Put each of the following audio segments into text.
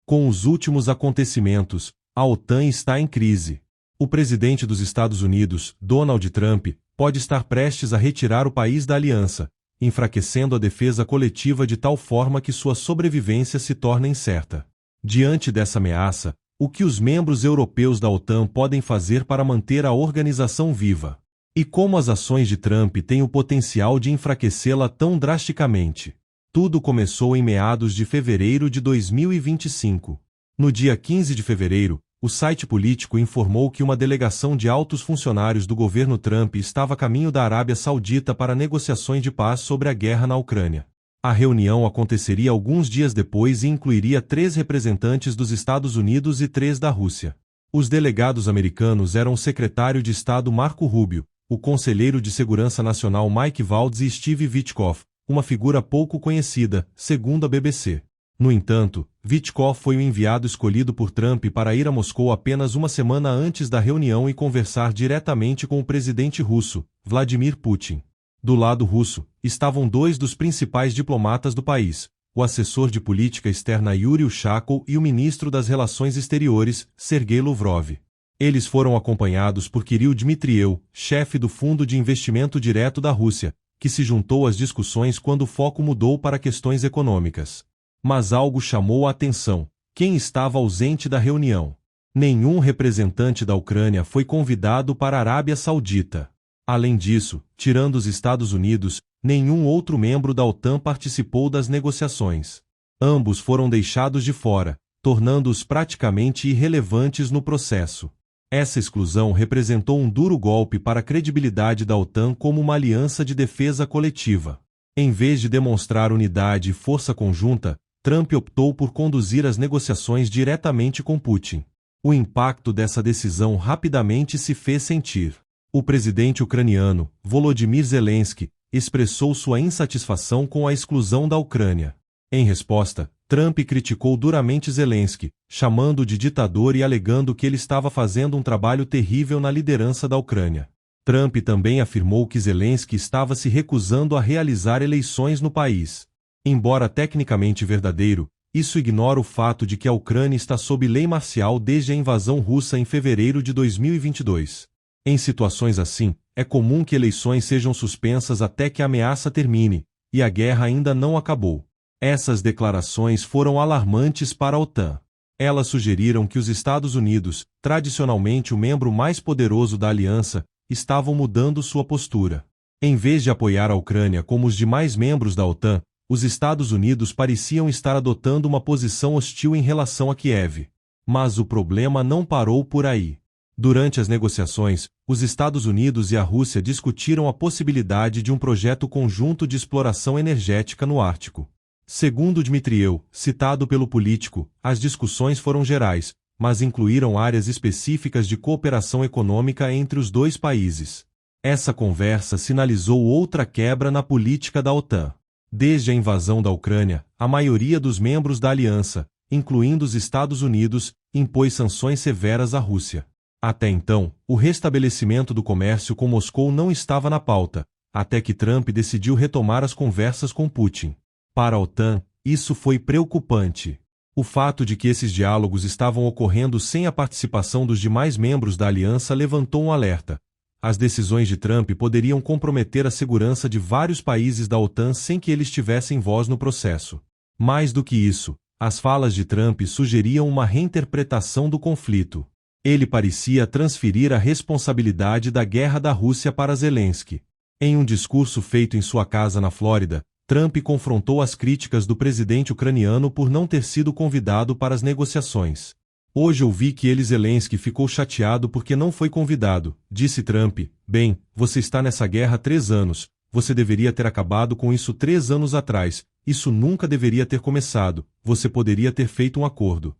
Com os últimos acontecimentos, a OTAN está em crise. O presidente dos Estados Unidos, Donald Trump, pode estar prestes a retirar o país da aliança, enfraquecendo a defesa coletiva de tal forma que sua sobrevivência se torna incerta. Diante dessa ameaça, o que os membros europeus da OTAN podem fazer para manter a organização viva? E como as ações de Trump têm o potencial de enfraquecê-la tão drasticamente? Tudo começou em meados de fevereiro de 2025. No dia 15 de fevereiro, o site político informou que uma delegação de altos funcionários do governo Trump estava a caminho da Arábia Saudita para negociações de paz sobre a guerra na Ucrânia. A reunião aconteceria alguns dias depois e incluiria 3 representantes dos Estados Unidos e 3 da Rússia. Os delegados americanos eram o secretário de Estado Marco Rubio, o conselheiro de Segurança Nacional Mike Waltz e Steve Witkoff, uma figura pouco conhecida, segundo a BBC. No entanto, Witkoff foi o enviado escolhido por Trump para ir a Moscou apenas uma semana antes da reunião e conversar diretamente com o presidente russo, Vladimir Putin. Do lado russo, estavam 2 dos principais diplomatas do país, o assessor de política externa Yuri Ushakov e o ministro das Relações Exteriores, Sergei Lavrov. Eles foram acompanhados por Kirill Dmitriev, chefe do Fundo de Investimento Direto da Rússia, que se juntou às discussões quando o foco mudou para questões econômicas. Mas algo chamou a atenção: quem estava ausente da reunião? Nenhum representante da Ucrânia foi convidado para a Arábia Saudita. Além disso, tirando os Estados Unidos, nenhum outro membro da OTAN participou das negociações. Ambos foram deixados de fora, tornando-os praticamente irrelevantes no processo. Essa exclusão representou um duro golpe para a credibilidade da OTAN como uma aliança de defesa coletiva. Em vez de demonstrar unidade e força conjunta, Trump optou por conduzir as negociações diretamente com Putin. O impacto dessa decisão rapidamente se fez sentir. O presidente ucraniano, Volodymyr Zelensky, expressou sua insatisfação com a exclusão da Ucrânia. Em resposta, Trump criticou duramente Zelensky, chamando-o de ditador e alegando que ele estava fazendo um trabalho terrível na liderança da Ucrânia. Trump também afirmou que Zelensky estava se recusando a realizar eleições no país. Embora tecnicamente verdadeiro, isso ignora o fato de que a Ucrânia está sob lei marcial desde a invasão russa em fevereiro de 2022. Em situações assim, é comum que eleições sejam suspensas até que a ameaça termine, e a guerra ainda não acabou. Essas declarações foram alarmantes para a OTAN. Elas sugeriram que os Estados Unidos, tradicionalmente o membro mais poderoso da aliança, estavam mudando sua postura. Em vez de apoiar a Ucrânia como os demais membros da OTAN, os Estados Unidos pareciam estar adotando uma posição hostil em relação a Kiev. Mas o problema não parou por aí. Durante as negociações, os Estados Unidos e a Rússia discutiram a possibilidade de um projeto conjunto de exploração energética no Ártico. Segundo Dmitriev, citado pelo político, as discussões foram gerais, mas incluíram áreas específicas de cooperação econômica entre os 2 países. Essa conversa sinalizou outra quebra na política da OTAN. Desde a invasão da Ucrânia, a maioria dos membros da aliança, incluindo os Estados Unidos, impôs sanções severas à Rússia. Até então, o restabelecimento do comércio com Moscou não estava na pauta, até que Trump decidiu retomar as conversas com Putin. Para a OTAN, isso foi preocupante. O fato de que esses diálogos estavam ocorrendo sem a participação dos demais membros da aliança levantou um alerta. As decisões de Trump poderiam comprometer a segurança de vários países da OTAN sem que eles tivessem voz no processo. Mais do que isso, as falas de Trump sugeriam uma reinterpretação do conflito. Ele parecia transferir a responsabilidade da guerra da Rússia para Zelensky. Em um discurso feito em sua casa na Flórida, Trump confrontou as críticas do presidente ucraniano por não ter sido convidado para as negociações. Hoje ouvi que Zelensky ficou chateado porque não foi convidado, disse Trump. Bem, você está nessa guerra há 3 anos, você deveria ter acabado com isso 3 anos atrás, isso nunca deveria ter começado, você poderia ter feito um acordo.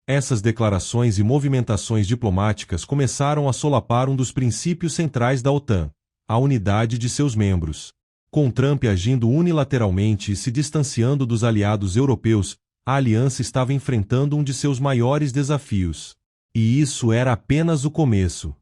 Essas declarações e movimentações diplomáticas começaram a solapar um dos princípios centrais da OTAN, a unidade de seus membros. Com Trump agindo unilateralmente e se distanciando dos aliados europeus, a aliança estava enfrentando um de seus maiores desafios. E isso era apenas o começo.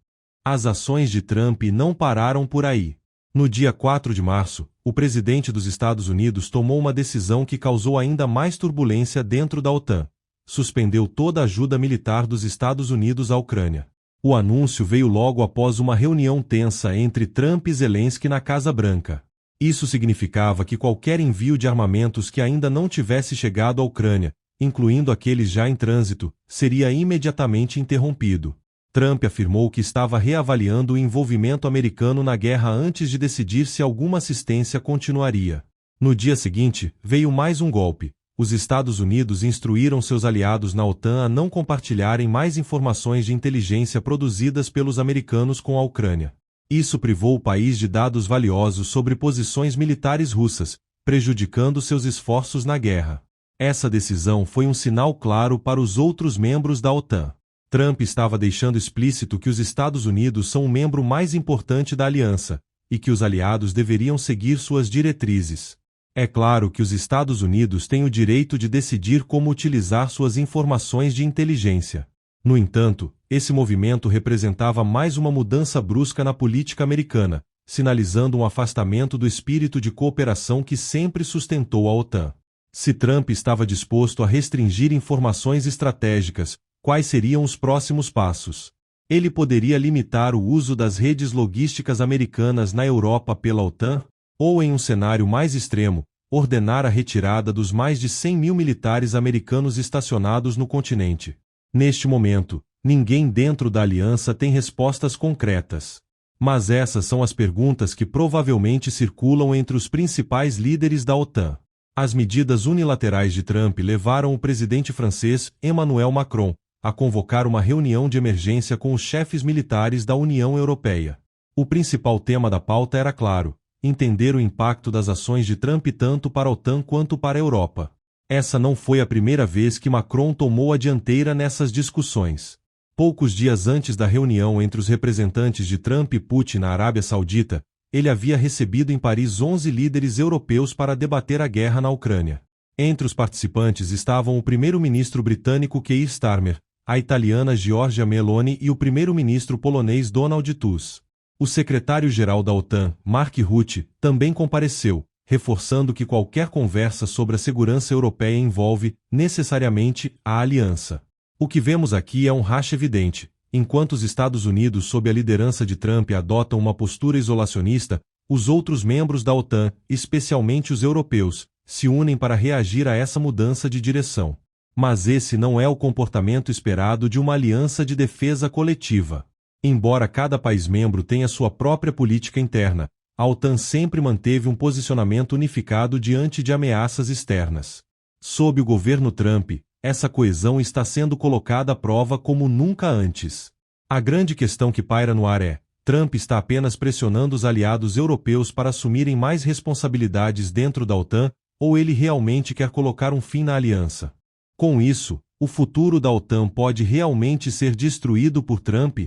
As ações de Trump não pararam por aí. No dia 4 de março, o presidente dos Estados Unidos tomou uma decisão que causou ainda mais turbulência dentro da OTAN. suspendeu toda a ajuda militar dos Estados Unidos à Ucrânia. O anúncio veio logo após uma reunião tensa entre Trump e Zelensky na Casa Branca. Isso significava que qualquer envio de armamentos que ainda não tivesse chegado à Ucrânia, incluindo aqueles já em trânsito, seria imediatamente interrompido. Trump afirmou que estava reavaliando o envolvimento americano na guerra antes de decidir se alguma assistência continuaria. No dia seguinte, veio mais um golpe. Os Estados Unidos instruíram seus aliados na OTAN a não compartilharem mais informações de inteligência produzidas pelos americanos com a Ucrânia. Isso privou o país de dados valiosos sobre posições militares russas, prejudicando seus esforços na guerra. Essa decisão foi um sinal claro para os outros membros da OTAN. Trump estava deixando explícito que os Estados Unidos são o membro mais importante da aliança, e que os aliados deveriam seguir suas diretrizes. É claro que os Estados Unidos têm o direito de decidir como utilizar suas informações de inteligência. No entanto, esse movimento representava mais uma mudança brusca na política americana, sinalizando um afastamento do espírito de cooperação que sempre sustentou a OTAN. Se Trump estava disposto a restringir informações estratégicas, quais seriam os próximos passos? Ele poderia limitar o uso das redes logísticas americanas na Europa pela OTAN? Ou, em um cenário mais extremo, ordenar a retirada dos mais de 100 mil militares americanos estacionados no continente? Neste momento, ninguém dentro da aliança tem respostas concretas. Mas essas são as perguntas que provavelmente circulam entre os principais líderes da OTAN. As medidas unilaterais de Trump levaram o presidente francês, Emmanuel Macron, a convocar uma reunião de emergência com os chefes militares da União Europeia. O principal tema da pauta era claro: entender o impacto das ações de Trump tanto para a OTAN quanto para a Europa. Essa não foi a primeira vez que Macron tomou a dianteira nessas discussões. Poucos dias antes da reunião entre os representantes de Trump e Putin na Arábia Saudita, ele havia recebido em Paris 11 líderes europeus para debater a guerra na Ucrânia. Entre os participantes estavam o primeiro-ministro britânico Keir Starmer, a italiana Giorgia Meloni e o primeiro-ministro polonês Donald Tusk. O secretário-geral da OTAN, Mark Rutte, também compareceu, reforçando que qualquer conversa sobre a segurança europeia envolve, necessariamente, a aliança. O que vemos aqui é um racha evidente. Enquanto os Estados Unidos, sob a liderança de Trump, adotam uma postura isolacionista, os outros membros da OTAN, especialmente os europeus, se unem para reagir a essa mudança de direção. Mas esse não é o comportamento esperado de uma aliança de defesa coletiva. Embora cada país membro tenha sua própria política interna, a OTAN sempre manteve um posicionamento unificado diante de ameaças externas. Sob o governo Trump, essa coesão está sendo colocada à prova como nunca antes. A grande questão que paira no ar é: Trump está apenas pressionando os aliados europeus para assumirem mais responsabilidades dentro da OTAN, ou ele realmente quer colocar um fim na aliança? Com isso, o futuro da OTAN pode realmente ser destruído por Trump?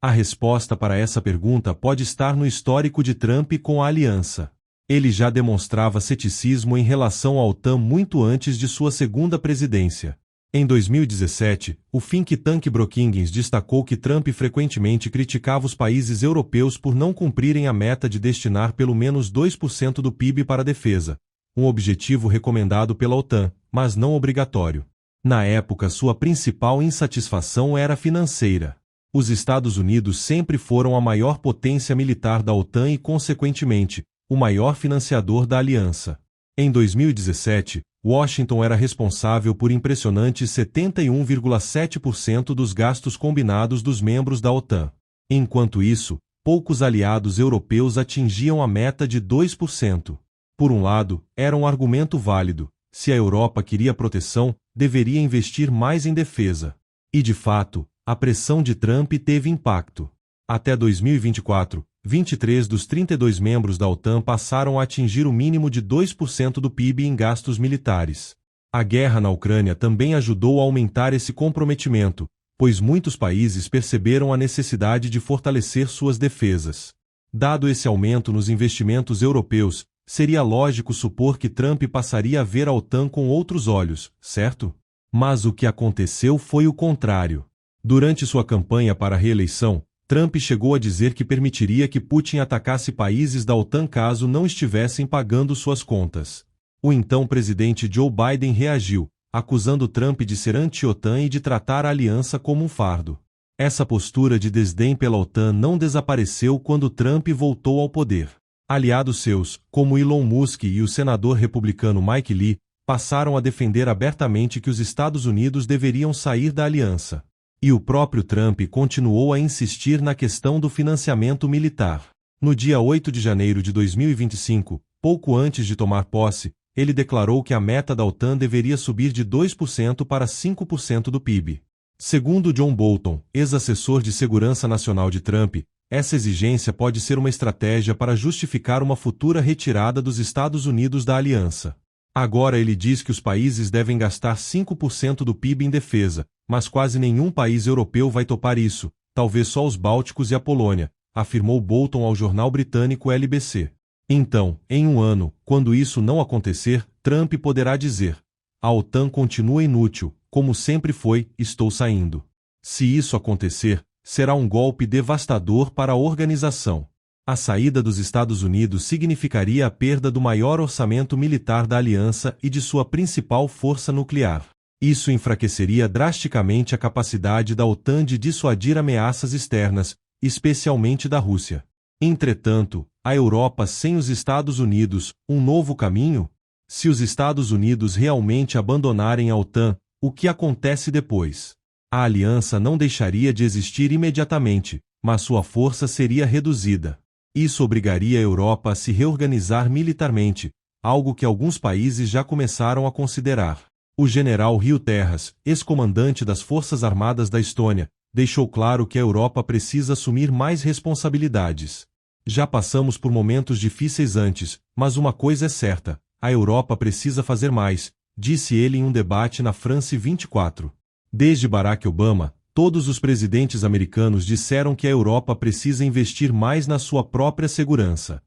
A resposta para essa pergunta pode estar no histórico de Trump com a aliança. Ele já demonstrava ceticismo em relação à OTAN muito antes de sua segunda presidência. Em 2017, o think tank Brookings destacou que Trump frequentemente criticava os países europeus por não cumprirem a meta de destinar pelo menos 2% do PIB para a defesa, um objetivo recomendado pela OTAN, mas não obrigatório. Na época, sua principal insatisfação era financeira. Os Estados Unidos sempre foram a maior potência militar da OTAN e, consequentemente, o maior financiador da aliança. Em 2017, Washington era responsável por impressionantes 71,7% dos gastos combinados dos membros da OTAN. Enquanto isso, poucos aliados europeus atingiam a meta de 2%. Por um lado, era um argumento válido: se a Europa queria proteção, deveria investir mais em defesa. E, de fato, a pressão de Trump teve impacto. Até 2024, 23 dos 32 membros da OTAN passaram a atingir o mínimo de 2% do PIB em gastos militares. A guerra na Ucrânia também ajudou a aumentar esse comprometimento, pois muitos países perceberam a necessidade de fortalecer suas defesas. Dado esse aumento nos investimentos europeus, seria lógico supor que Trump passaria a ver a OTAN com outros olhos, certo? Mas o que aconteceu foi o contrário. Durante sua campanha para a reeleição, Trump chegou a dizer que permitiria que Putin atacasse países da OTAN caso não estivessem pagando suas contas. O então presidente Joe Biden reagiu, acusando Trump de ser anti-OTAN e de tratar a aliança como um fardo. Essa postura de desdém pela OTAN não desapareceu quando Trump voltou ao poder. Aliados seus, como Elon Musk e o senador republicano Mike Lee, passaram a defender abertamente que os Estados Unidos deveriam sair da aliança. E o próprio Trump continuou a insistir na questão do financiamento militar. No dia 8 de janeiro de 2025, pouco antes de tomar posse, ele declarou que a meta da OTAN deveria subir de 2% para 5% do PIB. Segundo John Bolton, ex-assessor de segurança nacional de Trump, essa exigência pode ser uma estratégia para justificar uma futura retirada dos Estados Unidos da aliança. Agora ele diz que os países devem gastar 5% do PIB em defesa, mas quase nenhum país europeu vai topar isso, talvez só os Bálticos e a Polônia, afirmou Bolton ao jornal britânico LBC. Então, em um ano, quando isso não acontecer, Trump poderá dizer: a OTAN continua inútil, como sempre foi, estou saindo. Se isso acontecer, será um golpe devastador para a organização. A saída dos Estados Unidos significaria a perda do maior orçamento militar da aliança e de sua principal força nuclear. Isso enfraqueceria drasticamente a capacidade da OTAN de dissuadir ameaças externas, especialmente da Rússia. Entretanto, a Europa sem os Estados Unidos, um novo caminho? Se os Estados Unidos realmente abandonarem a OTAN, o que acontece depois? A aliança não deixaria de existir imediatamente, mas sua força seria reduzida. Isso obrigaria a Europa a se reorganizar militarmente, algo que alguns países já começaram a considerar. O general Rio Terras, ex-comandante das Forças Armadas da Estônia, deixou claro que a Europa precisa assumir mais responsabilidades. Já passamos por momentos difíceis antes, mas uma coisa é certa: a Europa precisa fazer mais, disse ele em um debate na France 24. Desde Barack Obama, todos os presidentes americanos disseram que a Europa precisa investir mais na sua própria segurança.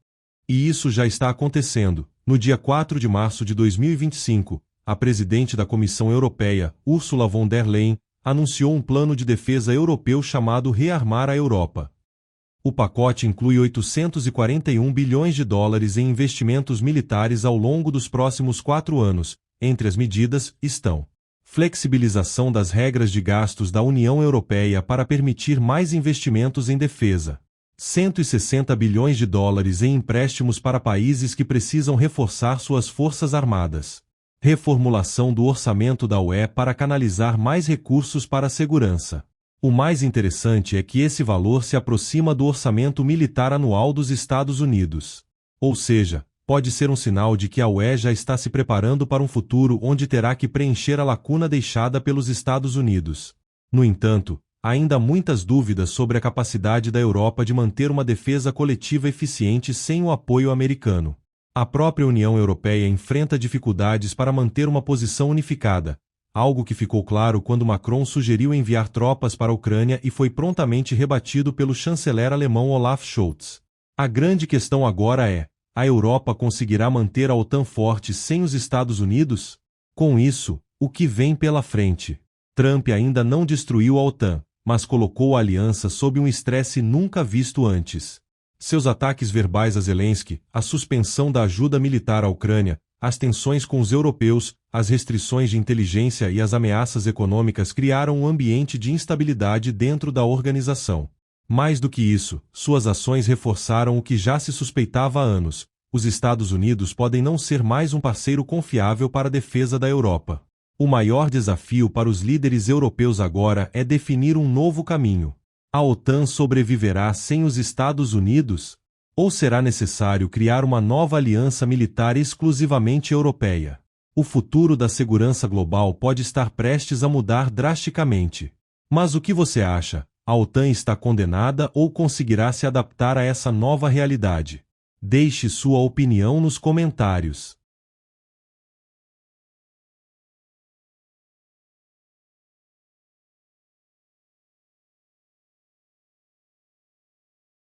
E isso já está acontecendo. No dia 4 de março de 2025, a presidente da Comissão Europeia, Ursula von der Leyen, anunciou um plano de defesa europeu chamado Rearmar a Europa. O pacote inclui 841 bilhões de dólares em investimentos militares ao longo dos próximos 4 anos. Entre as medidas, estão: flexibilização das regras de gastos da União Europeia para permitir mais investimentos em defesa, 160 bilhões de dólares em empréstimos para países que precisam reforçar suas forças armadas, reformulação do orçamento da UE para canalizar mais recursos para a segurança. O mais interessante é que esse valor se aproxima do orçamento militar anual dos Estados Unidos. Ou seja, pode ser um sinal de que a UE já está se preparando para um futuro onde terá que preencher a lacuna deixada pelos Estados Unidos. No entanto, ainda há muitas dúvidas sobre a capacidade da Europa de manter uma defesa coletiva eficiente sem o apoio americano. A própria União Europeia enfrenta dificuldades para manter uma posição unificada, algo que ficou claro quando Macron sugeriu enviar tropas para a Ucrânia e foi prontamente rebatido pelo chanceler alemão Olaf Scholz. A grande questão agora é: a Europa conseguirá manter a OTAN forte sem os Estados Unidos? Com isso, o que vem pela frente? Trump ainda não destruiu a OTAN, mas colocou a aliança sob um estresse nunca visto antes. Seus ataques verbais a Zelensky, a suspensão da ajuda militar à Ucrânia, as tensões com os europeus, as restrições de inteligência e as ameaças econômicas criaram um ambiente de instabilidade dentro da organização. Mais do que isso, suas ações reforçaram o que já se suspeitava há anos: os Estados Unidos podem não ser mais um parceiro confiável para a defesa da Europa. O maior desafio para os líderes europeus agora é definir um novo caminho. A OTAN sobreviverá sem os Estados Unidos? Ou será necessário criar uma nova aliança militar exclusivamente europeia? O futuro da segurança global pode estar prestes a mudar drasticamente. Mas o que você acha? A OTAN está condenada ou conseguirá se adaptar a essa nova realidade? Deixe sua opinião nos comentários.